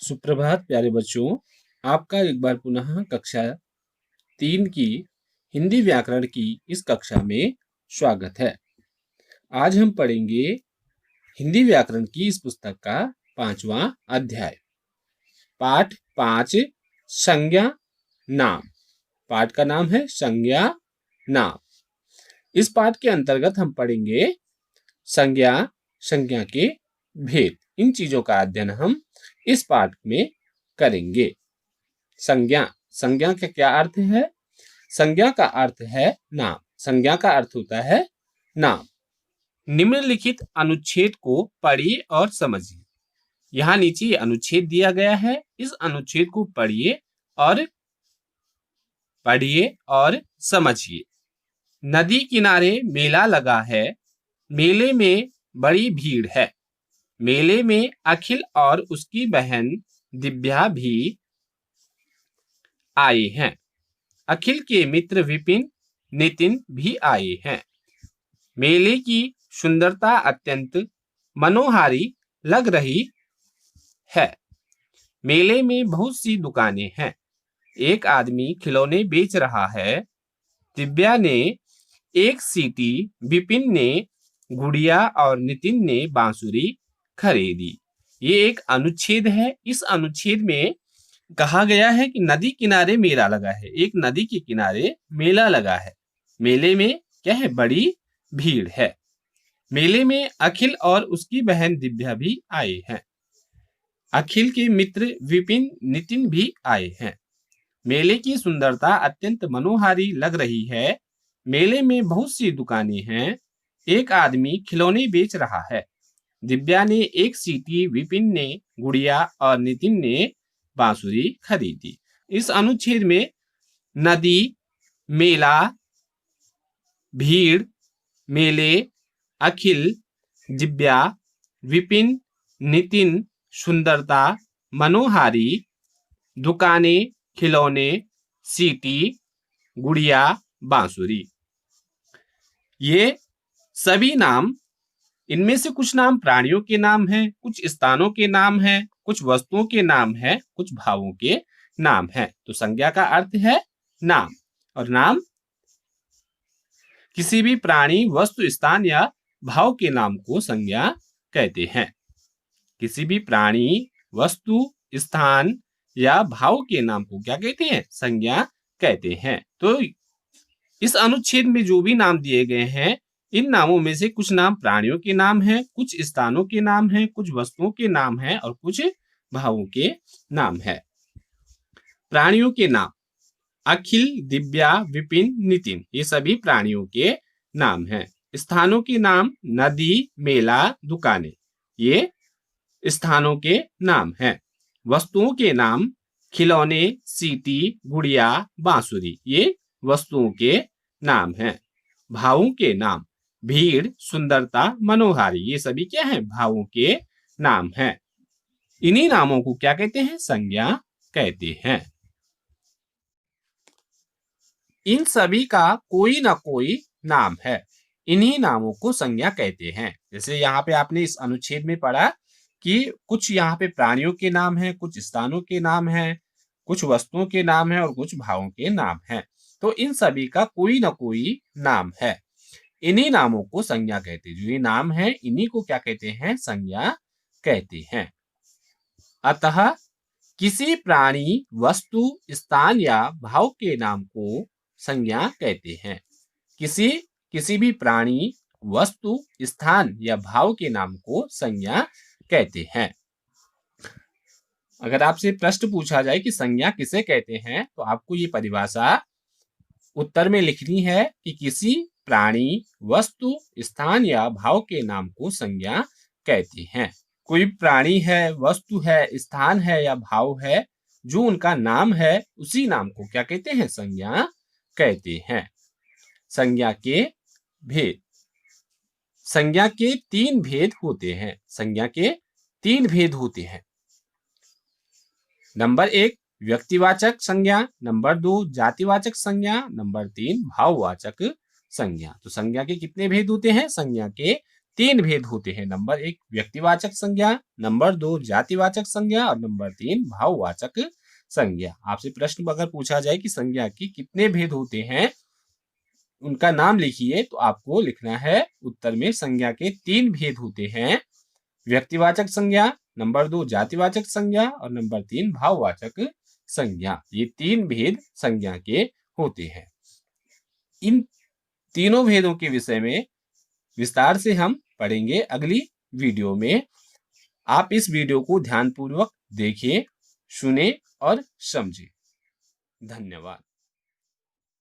सुप्रभात प्यारे बच्चों, आपका एक बार पुनः कक्षा 3 की हिंदी व्याकरण की इस कक्षा में स्वागत है। आज हम पढ़ेंगे हिंदी व्याकरण की इस पुस्तक का 5वां अध्याय। पाठ 5 संज्ञा नाम। पाठ का नाम है संज्ञा नाम। इस पाठ के अंतर्गत हम पढ़ेंगे संज्ञा, संज्ञा के भेद। इन चीजों का अध्ययन हम इस पाठ में करेंगे। संज्ञा, संज्ञा का क्या अर्थ है? संज्ञा का अर्थ है नाम। संज्ञा का अर्थ होता है नाम। निम्नलिखित अनुच्छेद को पढ़िए और समझिए। यहाँ नीचे ये अनुच्छेद दिया गया है। इस अनुच्छेद को पढ़िए और समझिए। नदी किनारे मेला लगा है। मेले में बड़ी भीड़ है। मेले में अखिल और उसकी बहन दिव्या भी आए हैं। अखिल के मित्र विपिन, नितिन भी आए हैं। मेले की सुंदरता अत्यंत मनोहारी लग रही है। मेले में बहुत सी दुकानें हैं। एक आदमी खिलौने बेच रहा है। दिव्या ने एक सीटी, विपिन ने गुड़िया और नितिन ने बांसुरी खरीदी। ये एक अनुच्छेद है। इस अनुच्छेद में कहा गया है कि नदी किनारे मेला लगा है। एक नदी के किनारे मेला लगा है। मेले में क्या है? बड़ी भीड़ है। मेले में अखिल और उसकी बहन दिव्या भी आए हैं। अखिल के मित्र विपिन, नितिन भी आए हैं। मेले की सुंदरता अत्यंत मनोहारी लग रही है। मेले में बहुत सी दुकानें हैं। एक आदमी खिलौने बेच रहा है। दिव्या ने एक सीटी, विपिन ने गुड़िया और नितिन ने बांसुरी खरीदी। इस अनुच्छेद में नदी, मेला, भीड़, मेले, अखिल, दिव्या, विपिन, नितिन, सुंदरता, मनोहारी, दुकानें, खिलौने, सीटी, गुड़िया, बांसुरी, ये सभी नाम, इनमें से कुछ नाम प्राणियों के नाम हैं, कुछ स्थानों के नाम हैं, कुछ वस्तुओं के नाम हैं, कुछ भावों के नाम हैं। तो संज्ञा का अर्थ है नाम, और नाम किसी भी प्राणी, वस्तु, स्थान या भाव के नाम को संज्ञा कहते हैं। किसी भी प्राणी, वस्तु, स्थान या भाव के नाम को क्या कहते हैं? संज्ञा कहते हैं। तो इस अनुच्छेद में जो भी नाम दिए गए हैं, इन नामों में से कुछ नाम प्राणियों के नाम हैं, कुछ स्थानों के नाम हैं, कुछ वस्तुओं के नाम हैं और कुछ भावों के नाम है। प्राणियों के नाम अखिल, दिव्या, विपिन, नितिन, ये सभी प्राणियों के नाम हैं। स्थानों के नाम नदी, मेला, दुकानें, ये स्थानों के नाम हैं। वस्तुओं के नाम खिलौने, सीटी, गुड़िया, बांसुरी, ये वस्तुओं के नाम हैं। भावों के नाम भीड़, सुंदरता, मनोहारी, ये सभी क्या है? भावों के नाम हैं। इन्हीं नामों को क्या कहते हैं? संज्ञा कहते हैं। इन सभी का कोई ना कोई नाम है। इन्हीं नामों को संज्ञा कहते हैं। जैसे यहाँ पे आपने इस अनुच्छेद में पढ़ा कि कुछ यहाँ पे प्राणियों के नाम हैं, कुछ स्थानों के नाम हैं, कुछ वस्तुओं के नाम हैं और कुछ भावों के नाम हैं। तो इन सभी का कोई ना कोई नाम है। इन्हीं नामों को संज्ञा कहते हैं। जो ये नाम है, इन्हीं को क्या कहते हैं? संज्ञा कहते हैं। अतः किसी प्राणी, वस्तु, स्थान या भाव के नाम को संज्ञा कहते हैं। किसी भी प्राणी, वस्तु, स्थान या भाव के नाम को संज्ञा कहते हैं। अगर आपसे प्रश्न पूछा जाए कि संज्ञा किसे कहते हैं, तो आपको ये परिभाषा उत्तर में लिखनी है कि किसी प्राणी, वस्तु, स्थान या भाव के नाम को संज्ञा कहते हैं। कोई प्राणी है, वस्तु है, स्थान है या भाव है, जो उनका नाम है, उसी नाम को क्या कहते हैं? संज्ञा कहते हैं। संज्ञा के भेद। संज्ञा के 3 भेद होते हैं। संज्ञा के 3 भेद होते हैं। नंबर 1 व्यक्तिवाचक संज्ञा, नंबर 2 जातिवाचक संज्ञा, नंबर 3 भाववाचक संज्ञा। तो संज्ञा के कितने भेद होते हैं? संज्ञा के तीन भेद होते हैं। नंबर 1 व्यक्तिवाचक संज्ञा, नंबर 2 जातिवाचक संज्ञा और नंबर 3 भाववाचक संज्ञा। आपसे प्रश्न अगर पूछा जाए कि संज्ञा के कितने भेद होते हैं, उनका नाम लिखिए, तो आपको लिखना है उत्तर में संज्ञा के 3 भेद होते हैं। व्यक्तिवाचक संज्ञा, नंबर 2 जातिवाचक संज्ञा और नंबर 3 भाववाचक संज्ञा। ये 3 भेद संज्ञा के होते हैं। इन तीनों भेदों के विषय में विस्तार से हम पढ़ेंगे अगली वीडियो में। आप इस वीडियो को ध्यानपूर्वक देखें, सुने और समझें। धन्यवाद।